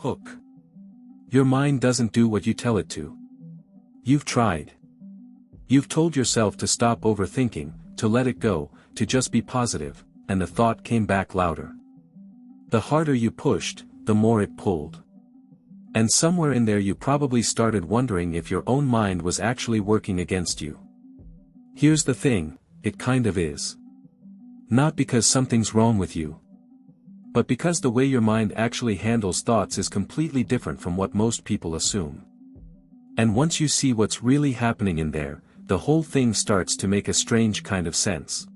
Hook. Your mind doesn't do what you tell it to. You've tried. You've told yourself to stop overthinking, to let it go, to just be positive, and the thought came back louder. The harder you pushed, the more it pulled. And somewhere in there you probably started wondering if your own mind was actually working against you. Here's the thing, it kind of is. Not because something's wrong with you, but because the way your mind actually handles thoughts is completely different from what most people assume. And once you see what's really happening in there, the whole thing starts to make a strange kind of sense.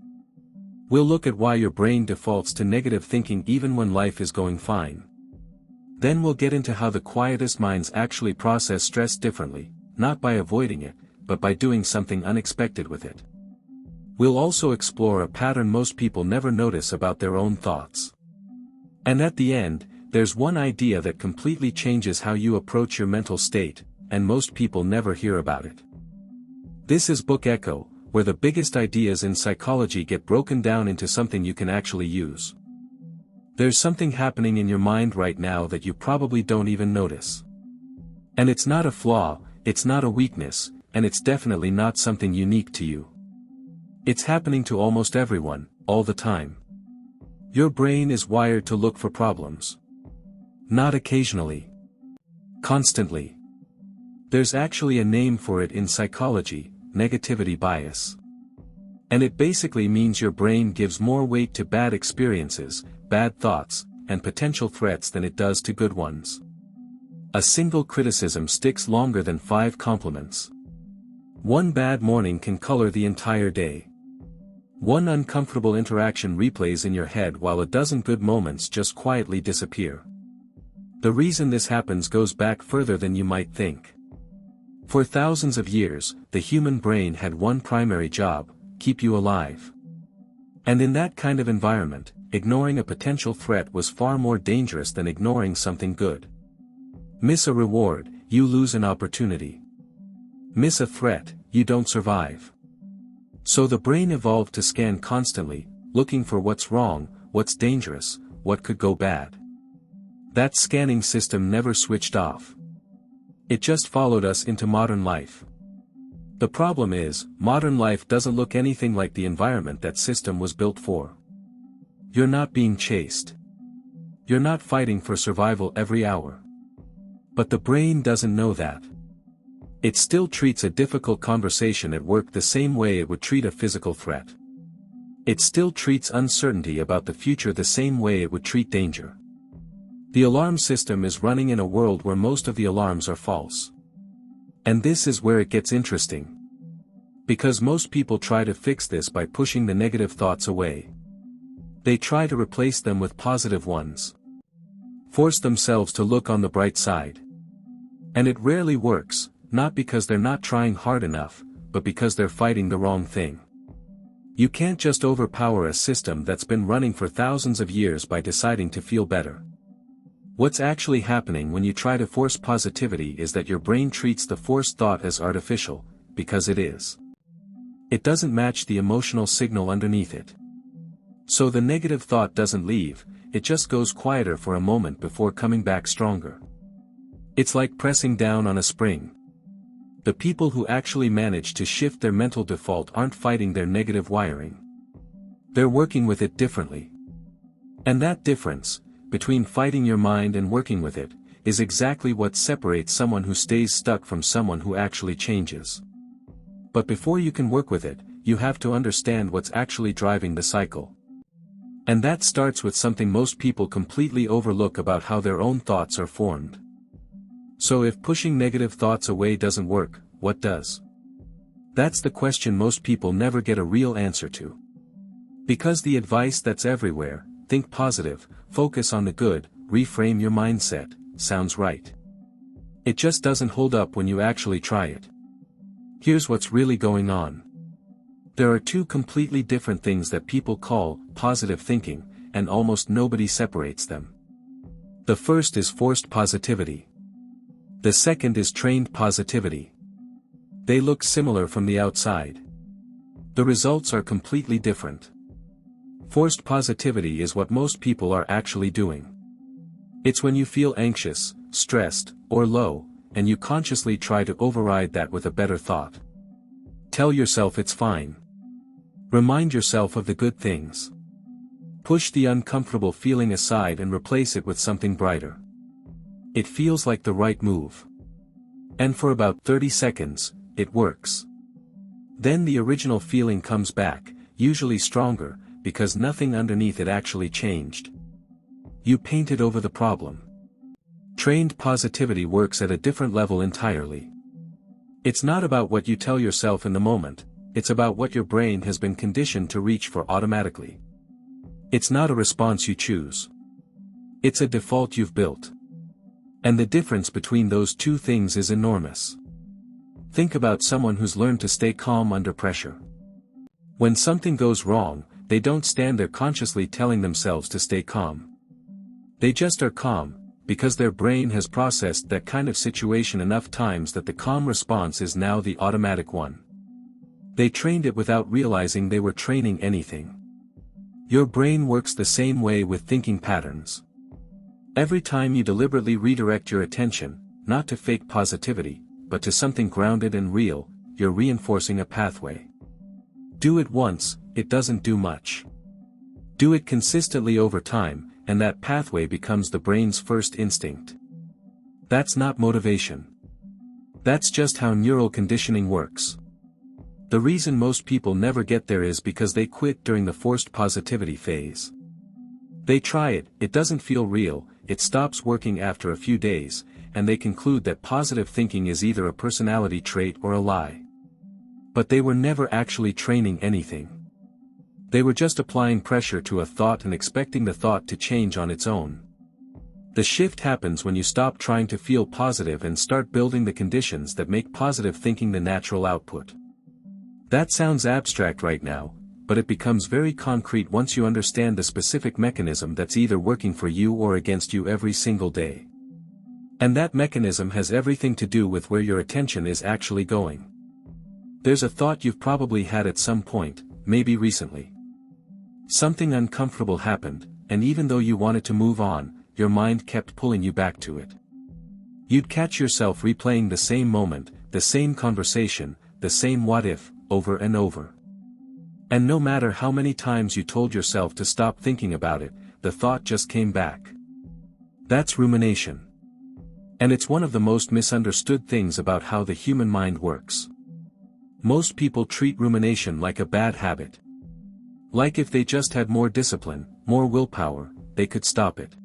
We'll look at why your brain defaults to negative thinking even when life is going fine. Then we'll get into how the quietest minds actually process stress differently, not by avoiding it, but by doing something unexpected with it. We'll also explore a pattern most people never notice about their own thoughts. And at the end, there's one idea that completely changes how you approach your mental state, and most people never hear about it. This is Book Echo, where the biggest ideas in psychology get broken down into something you can actually use. There's something happening in your mind right now that you probably don't even notice. And it's not a flaw, it's not a weakness, and it's definitely not something unique to you. It's happening to almost everyone, all the time. Your brain is wired to look for problems. Not occasionally. Constantly. There's actually a name for it in psychology, negativity bias. And it basically means your brain gives more weight to bad experiences, bad thoughts, and potential threats than it does to good ones. A single criticism sticks longer than 5 compliments. One bad morning can color the entire day. One uncomfortable interaction replays in your head while a dozen good moments just quietly disappear. The reason this happens goes back further than you might think. For thousands of years, the human brain had one primary job: keep you alive. And in that kind of environment, ignoring a potential threat was far more dangerous than ignoring something good. Miss a reward, you lose an opportunity. Miss a threat, you don't survive. So the brain evolved to scan constantly, looking for what's wrong, what's dangerous, what could go bad. That scanning system never switched off. It just followed us into modern life. The problem is, modern life doesn't look anything like the environment that system was built for. You're not being chased. You're not fighting for survival every hour. But the brain doesn't know that. It still treats a difficult conversation at work the same way it would treat a physical threat. It still treats uncertainty about the future the same way it would treat danger. The alarm system is running in a world where most of the alarms are false. And this is where it gets interesting. Because most people try to fix this by pushing the negative thoughts away. They try to replace them with positive ones. Force themselves to look on the bright side. And it rarely works, not because they're not trying hard enough, but because they're fighting the wrong thing. You can't just overpower a system that's been running for thousands of years by deciding to feel better. What's actually happening when you try to force positivity is that your brain treats the forced thought as artificial, because it is. It doesn't match the emotional signal underneath it. So the negative thought doesn't leave, it just goes quieter for a moment before coming back stronger. It's like pressing down on a spring. The people who actually manage to shift their mental default aren't fighting their negative wiring. They're working with it differently. And that difference, between fighting your mind and working with it, is exactly what separates someone who stays stuck from someone who actually changes. But before you can work with it, you have to understand what's actually driving the cycle. And that starts with something most people completely overlook about how their own thoughts are formed. So if pushing negative thoughts away doesn't work, what does? That's the question most people never get a real answer to. Because the advice that's everywhere, think positive, focus on the good, reframe your mindset, sounds right. It just doesn't hold up when you actually try it. Here's what's really going on. There are 2 completely different things that people call positive thinking, and almost nobody separates them. The first is forced positivity. The second is trained positivity. They look similar from the outside. The results are completely different. Forced positivity is what most people are actually doing. It's when you feel anxious, stressed, or low, and you consciously try to override that with a better thought. Tell yourself it's fine. Remind yourself of the good things. Push the uncomfortable feeling aside and replace it with something brighter. It feels like the right move. And for about 30 seconds, it works. Then the original feeling comes back, usually stronger, because nothing underneath it actually changed. You painted over the problem. Trained positivity works at a different level entirely. It's not about what you tell yourself in the moment, it's about what your brain has been conditioned to reach for automatically. It's not a response you choose. It's a default you've built. And the difference between those two things is enormous. Think about someone who's learned to stay calm under pressure. When something goes wrong, they don't stand there consciously telling themselves to stay calm. They just are calm, because their brain has processed that kind of situation enough times that the calm response is now the automatic one. They trained it without realizing they were training anything. Your brain works the same way with thinking patterns. Every time you deliberately redirect your attention, not to fake positivity, but to something grounded and real, you're reinforcing a pathway. Do it once, it doesn't do much. Do it consistently over time, and that pathway becomes the brain's first instinct. That's not motivation. That's just how neural conditioning works. The reason most people never get there is because they quit during the forced positivity phase. They try it, it doesn't feel real, it stops working after a few days, and they conclude that positive thinking is either a personality trait or a lie. But they were never actually training anything. They were just applying pressure to a thought and expecting the thought to change on its own. The shift happens when you stop trying to feel positive and start building the conditions that make positive thinking the natural output. That sounds abstract right now, but it becomes very concrete once you understand the specific mechanism that's either working for you or against you every single day. And that mechanism has everything to do with where your attention is actually going. There's a thought you've probably had at some point, maybe recently. Something uncomfortable happened, and even though you wanted to move on, your mind kept pulling you back to it. You'd catch yourself replaying the same moment, the same conversation, the same what if, over and over. And no matter how many times you told yourself to stop thinking about it, the thought just came back. That's rumination. And it's one of the most misunderstood things about how the human mind works. Most people treat rumination like a bad habit. Like if they just had more discipline, more willpower, they could stop it.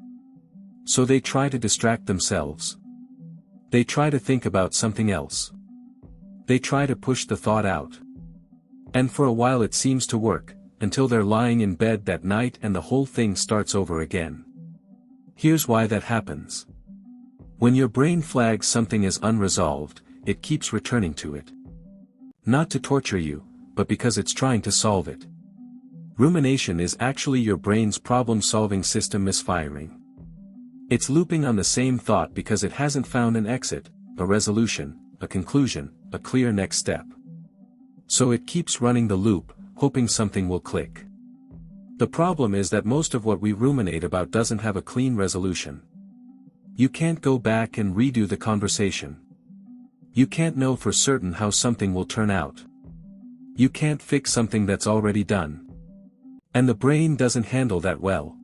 So they try to distract themselves. They try to think about something else. They try to push the thought out. And for a while it seems to work, until they're lying in bed that night and the whole thing starts over again. Here's why that happens. When your brain flags something as unresolved, it keeps returning to it. Not to torture you, but because it's trying to solve it. Rumination is actually your brain's problem-solving system misfiring. It's looping on the same thought because it hasn't found an exit, a resolution, a conclusion, a clear next step. So it keeps running the loop, hoping something will click. The problem is that most of what we ruminate about doesn't have a clean resolution. You can't go back and redo the conversation. You can't know for certain how something will turn out. You can't fix something that's already done. And the brain doesn't handle that well.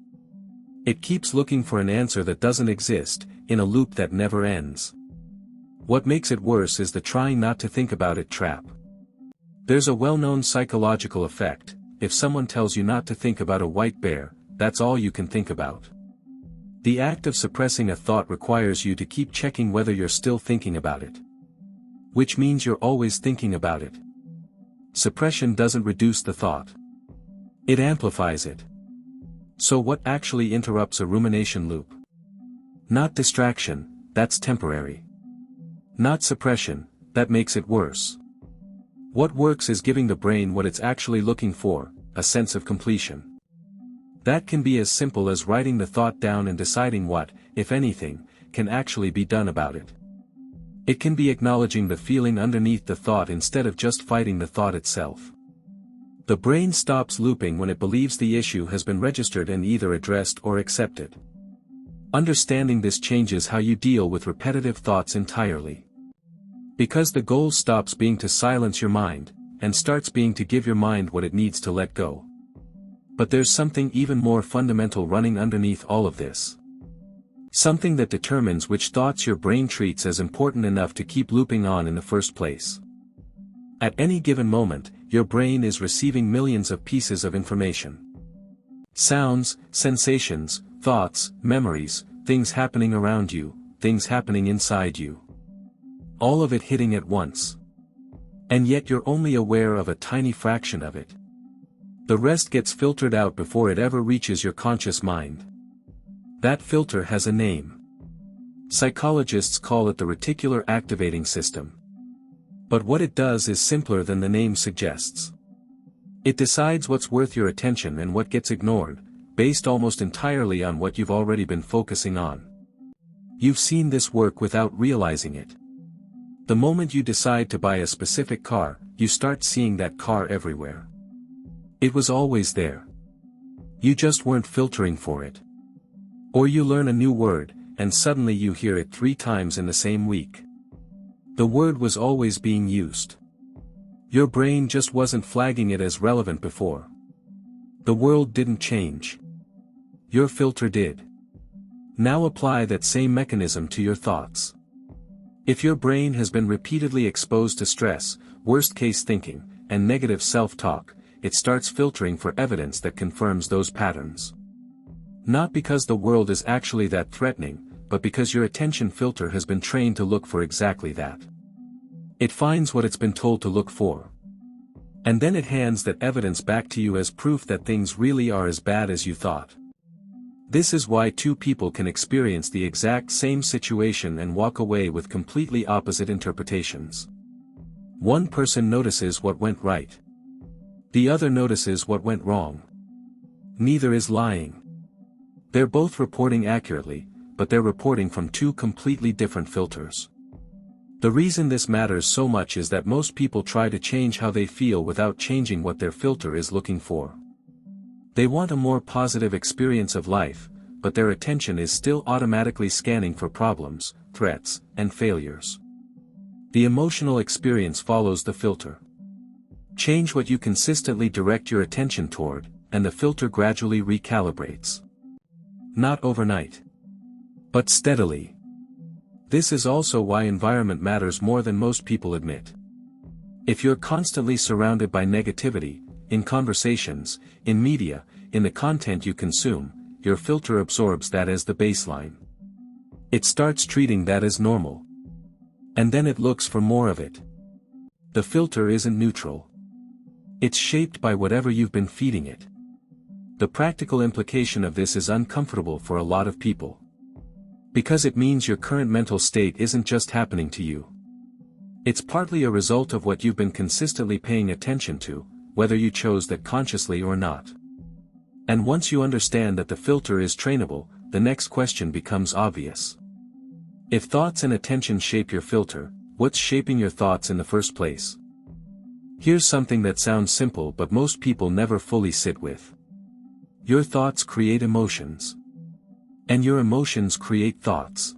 It keeps looking for an answer that doesn't exist, in a loop that never ends. What makes it worse is the trying not to think about it trap. There's a well-known psychological effect: if someone tells you not to think about a white bear, that's all you can think about. The act of suppressing a thought requires you to keep checking whether you're still thinking about it. Which means you're always thinking about it. Suppression doesn't reduce the thought. It amplifies it. So what actually interrupts a rumination loop? Not distraction, that's temporary. Not suppression, that makes it worse. What works is giving the brain what it's actually looking for, a sense of completion. That can be as simple as writing the thought down and deciding what, if anything, can actually be done about it. It can be acknowledging the feeling underneath the thought instead of just fighting the thought itself. The brain stops looping when it believes the issue has been registered and either addressed or accepted. Understanding this changes how you deal with repetitive thoughts entirely. Because the goal stops being to silence your mind, and starts being to give your mind what it needs to let go. But there's something even more fundamental running underneath all of this. Something that determines which thoughts your brain treats as important enough to keep looping on in the first place. At any given moment, your brain is receiving millions of pieces of information. Sounds, sensations, thoughts, memories, things happening around you, things happening inside you. All of it hitting at once. And yet you're only aware of a tiny fraction of it. The rest gets filtered out before it ever reaches your conscious mind. That filter has a name. Psychologists call it the reticular activating system. But what it does is simpler than the name suggests. It decides what's worth your attention and what gets ignored, based almost entirely on what you've already been focusing on. You've seen this work without realizing it. The moment you decide to buy a specific car, you start seeing that car everywhere. It was always there. You just weren't filtering for it. Or you learn a new word, and suddenly you hear it 3 times in the same week. The word was always being used. Your brain just wasn't flagging it as relevant before. The world didn't change. Your filter did. Now apply that same mechanism to your thoughts. If your brain has been repeatedly exposed to stress, worst-case thinking, and negative self-talk, it starts filtering for evidence that confirms those patterns. Not because the world is actually that threatening, but because your attention filter has been trained to look for exactly that. It finds what it's been told to look for. And then it hands that evidence back to you as proof that things really are as bad as you thought. This is why 2 people can experience the exact same situation and walk away with completely opposite interpretations. One person notices what went right. The other notices what went wrong. Neither is lying. They're both reporting accurately, but they're reporting from 2 completely different filters. The reason this matters so much is that most people try to change how they feel without changing what their filter is looking for. They want a more positive experience of life, but their attention is still automatically scanning for problems, threats, and failures. The emotional experience follows the filter. Change what you consistently direct your attention toward, and the filter gradually recalibrates. Not overnight. But steadily. This is also why environment matters more than most people admit. If you're constantly surrounded by negativity, in conversations, in media, in the content you consume, your filter absorbs that as the baseline. It starts treating that as normal. And then it looks for more of it. The filter isn't neutral. It's shaped by whatever you've been feeding it. The practical implication of this is uncomfortable for a lot of people. Because it means your current mental state isn't just happening to you. It's partly a result of what you've been consistently paying attention to, whether you chose that consciously or not. And once you understand that the filter is trainable, the next question becomes obvious. If thoughts and attention shape your filter, what's shaping your thoughts in the first place? Here's something that sounds simple but most people never fully sit with. Your thoughts create emotions. And your emotions create thoughts.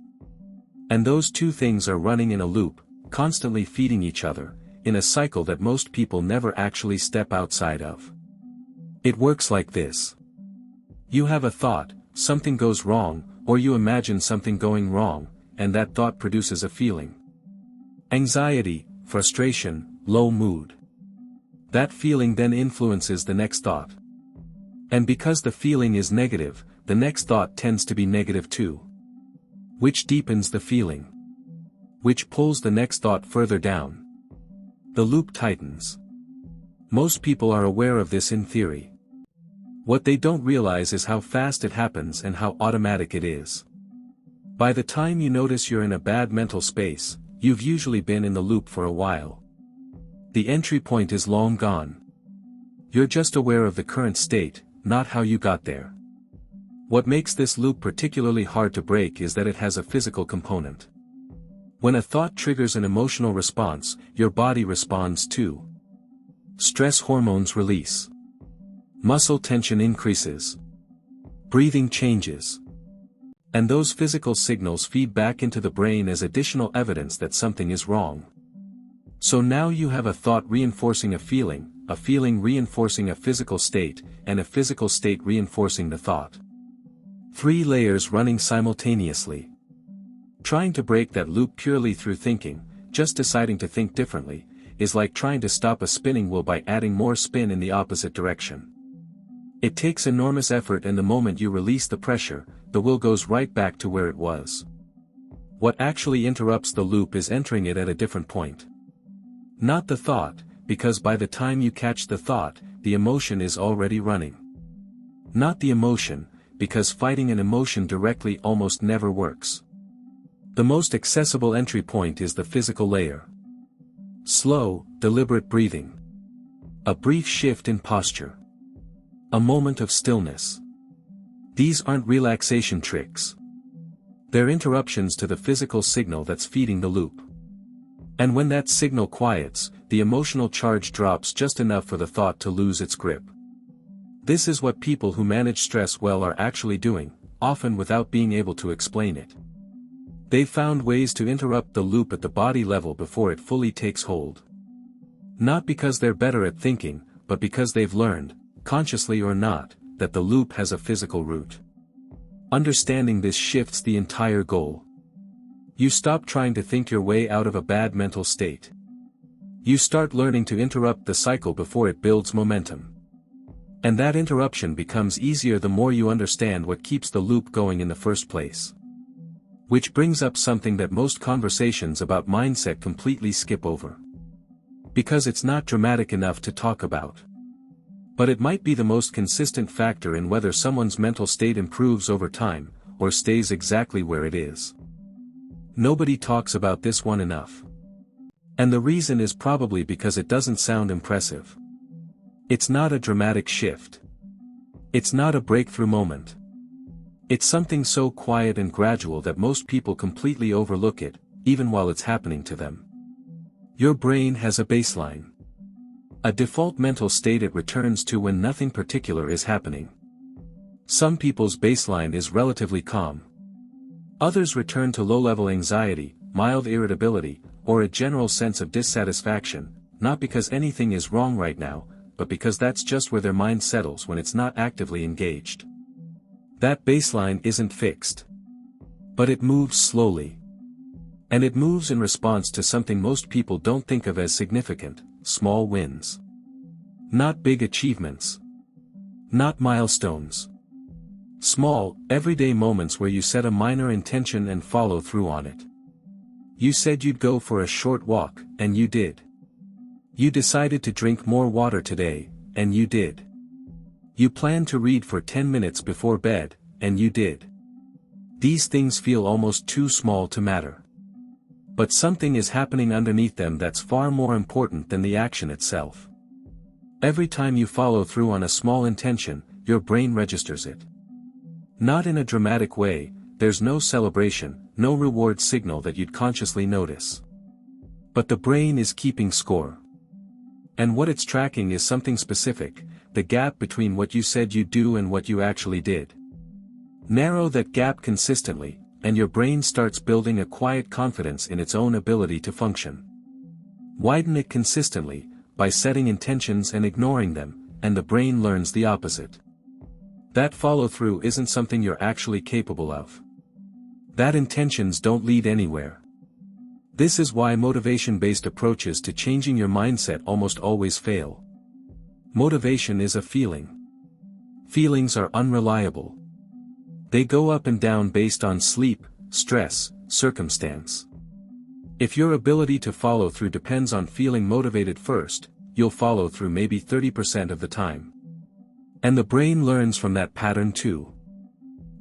And those 2 things are running in a loop, constantly feeding each other, in a cycle that most people never actually step outside of. It works like this. You have a thought, something goes wrong, or you imagine something going wrong, and that thought produces a feeling. Anxiety, frustration, low mood. That feeling then influences the next thought. And because the feeling is negative, the next thought tends to be negative too. Which deepens the feeling. Which pulls the next thought further down. The loop tightens. Most people are aware of this in theory. What they don't realize is how fast it happens and how automatic it is. By the time you notice you're in a bad mental space, you've usually been in the loop for a while. The entry point is long gone. You're just aware of the current state, not how you got there. What makes this loop particularly hard to break is that it has a physical component. When a thought triggers an emotional response, your body responds too. Stress hormones release. Muscle tension increases. Breathing changes. And those physical signals feed back into the brain as additional evidence that something is wrong. So now you have a thought reinforcing a feeling reinforcing a physical state, and a physical state reinforcing the thought. 3 layers running simultaneously. Trying to break that loop purely through thinking, just deciding to think differently, is like trying to stop a spinning wheel by adding more spin in the opposite direction. It takes enormous effort, and the moment you release the pressure, the wheel goes right back to where it was. What actually interrupts the loop is entering it at a different point. Not the thought, because by the time you catch the thought, the emotion is already running. Not the emotion, because fighting an emotion directly almost never works. The most accessible entry point is the physical layer. Slow, deliberate breathing. A brief shift in posture. A moment of stillness. These aren't relaxation tricks. They're interruptions to the physical signal that's feeding the loop. And when that signal quiets, the emotional charge drops just enough for the thought to lose its grip. This is what people who manage stress well are actually doing, often without being able to explain it. They've found ways to interrupt the loop at the body level before it fully takes hold. Not because they're better at thinking, but because they've learned, consciously or not, that the loop has a physical root. Understanding this shifts the entire goal. You stop trying to think your way out of a bad mental state. You start learning to interrupt the cycle before it builds momentum. And that interruption becomes easier the more you understand what keeps the loop going in the first place. Which brings up something that most conversations about mindset completely skip over. Because it's not dramatic enough to talk about. But it might be the most consistent factor in whether someone's mental state improves over time, or stays exactly where it is. Nobody talks about this one enough. And the reason is probably because it doesn't sound impressive. It's not a dramatic shift. It's not a breakthrough moment. It's something so quiet and gradual that most people completely overlook it, even while it's happening to them. Your brain has a baseline. A default mental state it returns to when nothing particular is happening. Some people's baseline is relatively calm. Others return to low-level anxiety, mild irritability, or a general sense of dissatisfaction, not because anything is wrong right now, but because that's just where their mind settles when it's not actively engaged. That baseline isn't fixed. But it moves slowly. And it moves in response to something most people don't think of as significant: small wins. Not big achievements. Not milestones. Small, everyday moments where you set a minor intention and follow through on it. You said you'd go for a short walk, and you did. You decided to drink more water today, and you did. You planned to read for 10 minutes before bed, and you did. These things feel almost too small to matter. But something is happening underneath them that's far more important than the action itself. Every time you follow through on a small intention, your brain registers it. Not in a dramatic way, there's no celebration, no reward signal that you'd consciously notice. But the brain is keeping score. And what it's tracking is something specific: the gap between what you said you'd do and what you actually did. Narrow that gap consistently, and your brain starts building a quiet confidence in its own ability to function. Widen it consistently, by setting intentions and ignoring them, and the brain learns the opposite. That follow-through isn't something you're actually capable of. That intentions don't lead anywhere. This is why motivation-based approaches to changing your mindset almost always fail. Motivation is a feeling. Feelings are unreliable. They go up and down based on sleep, stress, circumstance. If your ability to follow through depends on feeling motivated first, you'll follow through maybe 30% of the time. And the brain learns from that pattern too.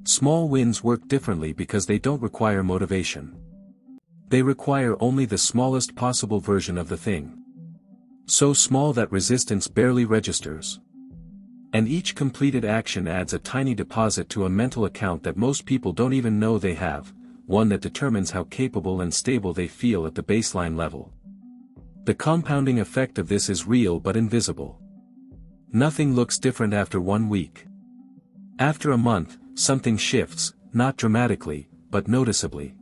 Small wins work differently because they don't require motivation. They require only the smallest possible version of the thing. So small that resistance barely registers. And each completed action adds a tiny deposit to a mental account that most people don't even know they have, one that determines how capable and stable they feel at the baseline level. The compounding effect of this is real but invisible. Nothing looks different after 1 week. After a month, something shifts, not dramatically, but noticeably.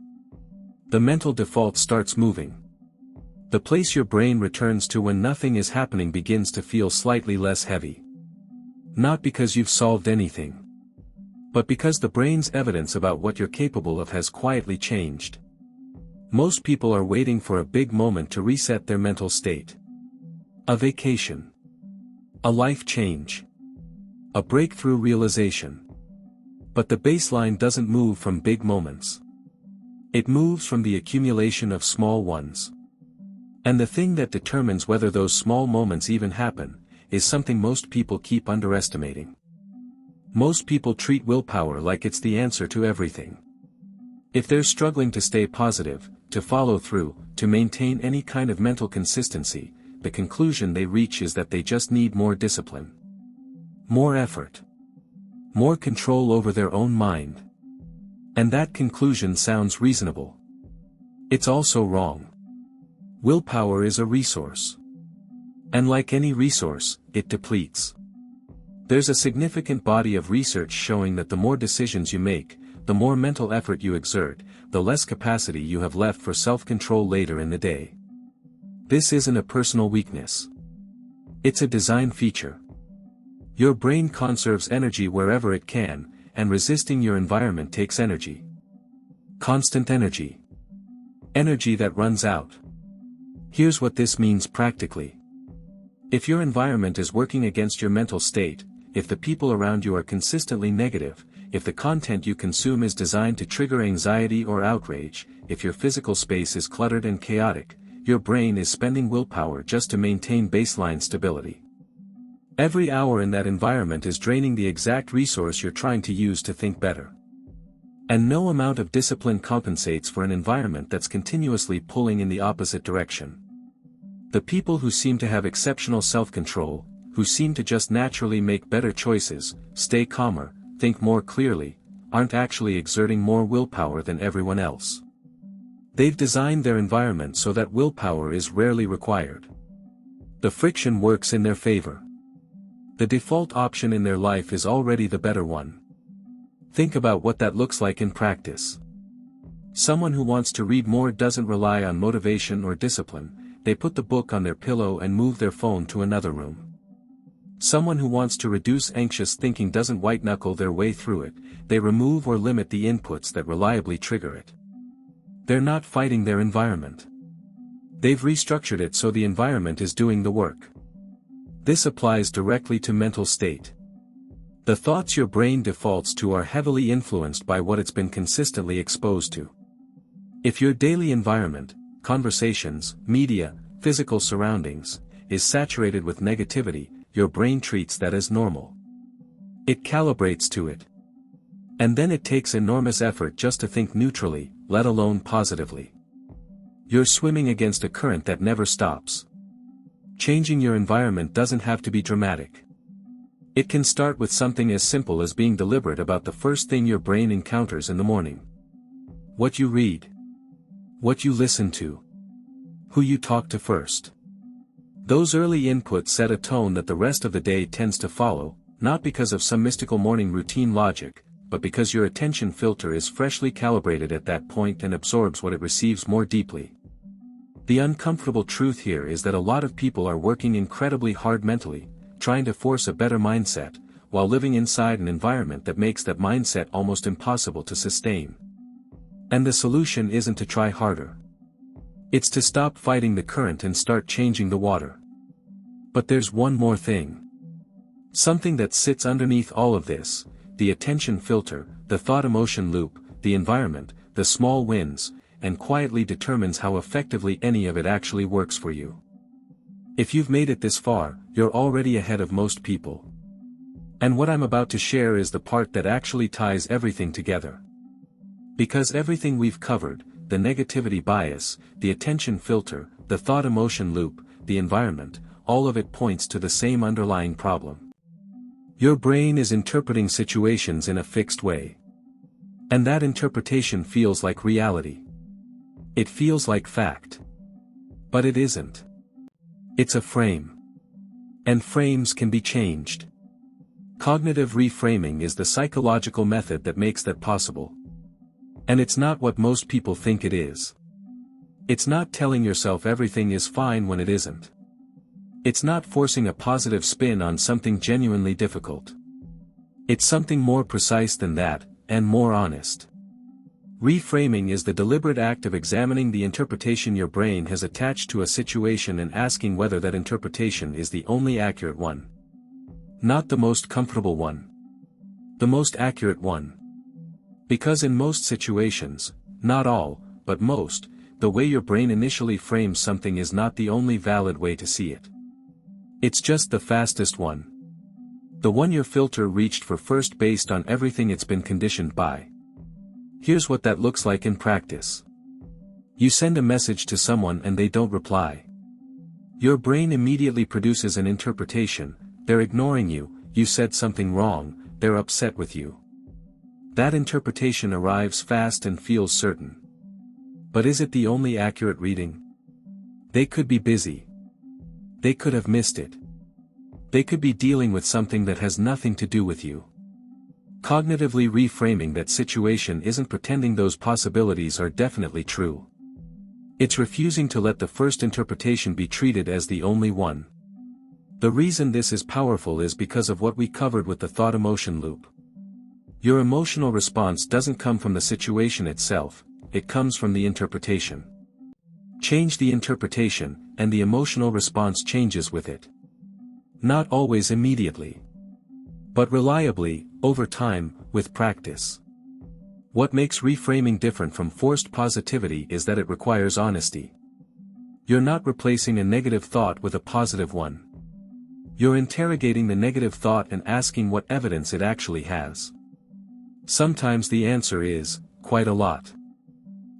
The mental default starts moving. The place your brain returns to when nothing is happening begins to feel slightly less heavy. Not because you've solved anything, but because the brain's evidence about what you're capable of has quietly changed. Most people are waiting for a big moment to reset their mental state. A vacation. A life change. A breakthrough realization. But the baseline doesn't move from big moments. It moves from the accumulation of small ones. And the thing that determines whether those small moments even happen, is something most people keep underestimating. Most people treat willpower like it's the answer to everything. If they're struggling to stay positive, to follow through, to maintain any kind of mental consistency, the conclusion they reach is that they just need more discipline. More effort. More control over their own mind. And that conclusion sounds reasonable. It's also wrong. Willpower is a resource. And like any resource, it depletes. There's a significant body of research showing that the more decisions you make, the more mental effort you exert, the less capacity you have left for self-control later in the day. This isn't a personal weakness. It's a design feature. Your brain conserves energy wherever it can, and resisting your environment takes energy. Constant energy. Energy that runs out. Here's what this means practically. If your environment is working against your mental state, if the people around you are consistently negative, if the content you consume is designed to trigger anxiety or outrage, if your physical space is cluttered and chaotic, your brain is spending willpower just to maintain baseline stability. Every hour in that environment is draining the exact resource you're trying to use to think better. And no amount of discipline compensates for an environment that's continuously pulling in the opposite direction. The people who seem to have exceptional self-control, who seem to just naturally make better choices, stay calmer, think more clearly, aren't actually exerting more willpower than everyone else. They've designed their environment so that willpower is rarely required. The friction works in their favor. The default option in their life is already the better one. Think about what that looks like in practice. Someone who wants to read more doesn't rely on motivation or discipline, they put the book on their pillow and move their phone to another room. Someone who wants to reduce anxious thinking doesn't white-knuckle their way through it, they remove or limit the inputs that reliably trigger it. They're not fighting their environment. They've restructured it so the environment is doing the work. This applies directly to mental state. The thoughts your brain defaults to are heavily influenced by what it's been consistently exposed to. If your daily environment, conversations, media, physical surroundings, is saturated with negativity, your brain treats that as normal. It calibrates to it. And then it takes enormous effort just to think neutrally, let alone positively. You're swimming against a current that never stops. Changing your environment doesn't have to be dramatic. It can start with something as simple as being deliberate about the first thing your brain encounters in the morning. What you read. What you listen to. Who you talk to first. Those early inputs set a tone that the rest of the day tends to follow, not because of some mystical morning routine logic, but because your attention filter is freshly calibrated at that point and absorbs what it receives more deeply. The uncomfortable truth here is that a lot of people are working incredibly hard mentally, trying to force a better mindset, while living inside an environment that makes that mindset almost impossible to sustain. And the solution isn't to try harder. It's to stop fighting the current and start changing the water. But there's one more thing. Something that sits underneath all of this, the attention filter, the thought-emotion loop, the environment, the small wins, and quietly determines how effectively any of it actually works for you. If you've made it this far, you're already ahead of most people. And what I'm about to share is the part that actually ties everything together. Because everything we've covered, the negativity bias, the attention filter, the thought-emotion loop, the environment, all of it points to the same underlying problem. Your brain is interpreting situations in a fixed way. And that interpretation feels like reality. It feels like fact. But it isn't. It's a frame. And frames can be changed. Cognitive reframing is the psychological method that makes that possible. And it's not what most people think it is. It's not telling yourself everything is fine when it isn't. It's not forcing a positive spin on something genuinely difficult. It's something more precise than that, and more honest. Reframing is the deliberate act of examining the interpretation your brain has attached to a situation and asking whether that interpretation is the only accurate one. Not the most comfortable one. The most accurate one. Because in most situations, not all, but most, the way your brain initially frames something is not the only valid way to see it. It's just the fastest one. The one your filter reached for first based on everything it's been conditioned by. Here's what that looks like in practice. You send a message to someone and they don't reply. Your brain immediately produces an interpretation: they're ignoring you, you said something wrong, they're upset with you. That interpretation arrives fast and feels certain. But is it the only accurate reading? They could be busy. They could have missed it. They could be dealing with something that has nothing to do with you. Cognitively reframing that situation isn't pretending those possibilities are definitely true. It's refusing to let the first interpretation be treated as the only one. The reason this is powerful is because of what we covered with the thought-emotion loop. Your emotional response doesn't come from the situation itself, it comes from the interpretation. Change the interpretation, and the emotional response changes with it. Not always immediately. But reliably, over time, with practice. What makes reframing different from forced positivity is that it requires honesty. You're not replacing a negative thought with a positive one. You're interrogating the negative thought and asking what evidence it actually has. Sometimes the answer is, quite a lot.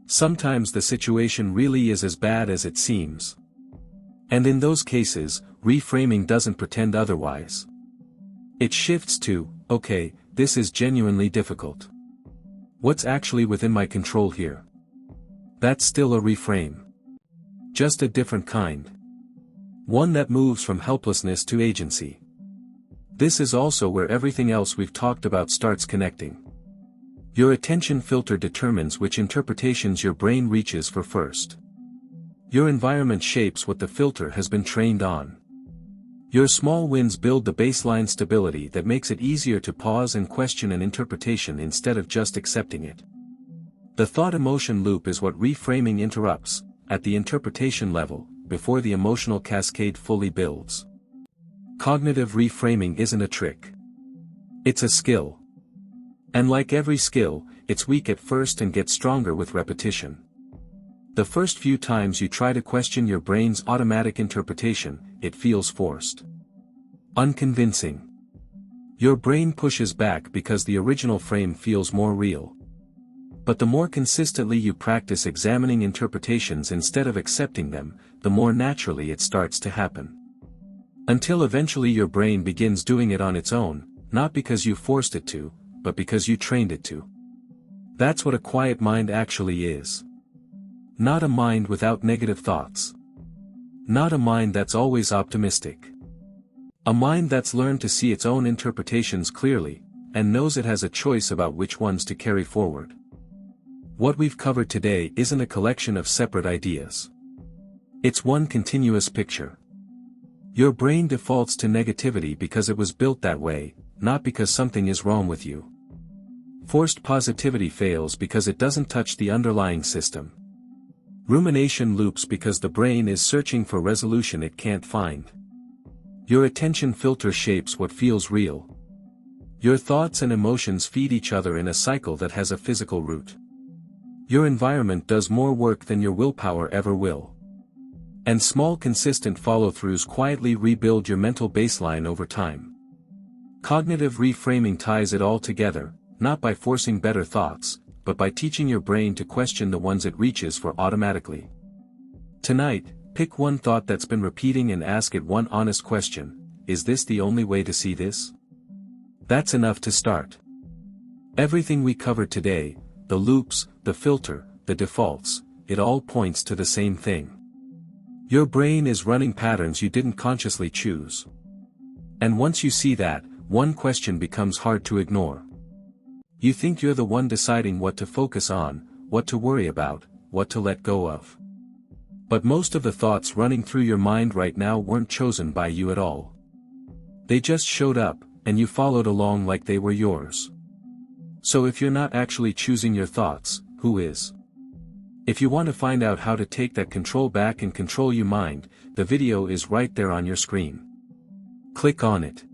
Sometimes the situation really is as bad as it seems. And in those cases, reframing doesn't pretend otherwise. It shifts to, okay, this is genuinely difficult. What's actually within my control here? That's still a reframe. Just a different kind. One that moves from helplessness to agency. This is also where everything else we've talked about starts connecting. Your attention filter determines which interpretations your brain reaches for first. Your environment shapes what the filter has been trained on. Your small wins build the baseline stability that makes it easier to pause and question an interpretation instead of just accepting it. The thought-emotion loop is what reframing interrupts, at the interpretation level, before the emotional cascade fully builds. Cognitive reframing isn't a trick. It's a skill. And like every skill, it's weak at first and gets stronger with repetition. The first few times you try to question your brain's automatic interpretation, it feels forced. Unconvincing. Your brain pushes back because the original frame feels more real. But the more consistently you practice examining interpretations instead of accepting them, the more naturally it starts to happen. Until eventually your brain begins doing it on its own, not because you forced it to, but because you trained it to. That's what a quiet mind actually is. Not a mind without negative thoughts. Not a mind that's always optimistic. A mind that's learned to see its own interpretations clearly, and knows it has a choice about which ones to carry forward. What we've covered today isn't a collection of separate ideas. It's one continuous picture. Your brain defaults to negativity because it was built that way, not because something is wrong with you. Forced positivity fails because it doesn't touch the underlying system. Rumination loops because the brain is searching for resolution it can't find. Your attention filter shapes what feels real. Your thoughts and emotions feed each other in a cycle that has a physical root. Your environment does more work than your willpower ever will. And small consistent follow-throughs quietly rebuild your mental baseline over time. Cognitive reframing ties it all together, not by forcing better thoughts, but by teaching your brain to question the ones it reaches for automatically. Tonight, pick one thought that's been repeating and ask it one honest question: is this the only way to see this? That's enough to start. Everything we covered today, the loops, the filter, the defaults, it all points to the same thing. Your brain is running patterns you didn't consciously choose. And once you see that, one question becomes hard to ignore. You think you're the one deciding what to focus on, what to worry about, what to let go of. But most of the thoughts running through your mind right now weren't chosen by you at all. They just showed up, and you followed along like they were yours. So if you're not actually choosing your thoughts, who is? If you want to find out how to take that control back and control your mind, the video is right there on your screen. Click on it.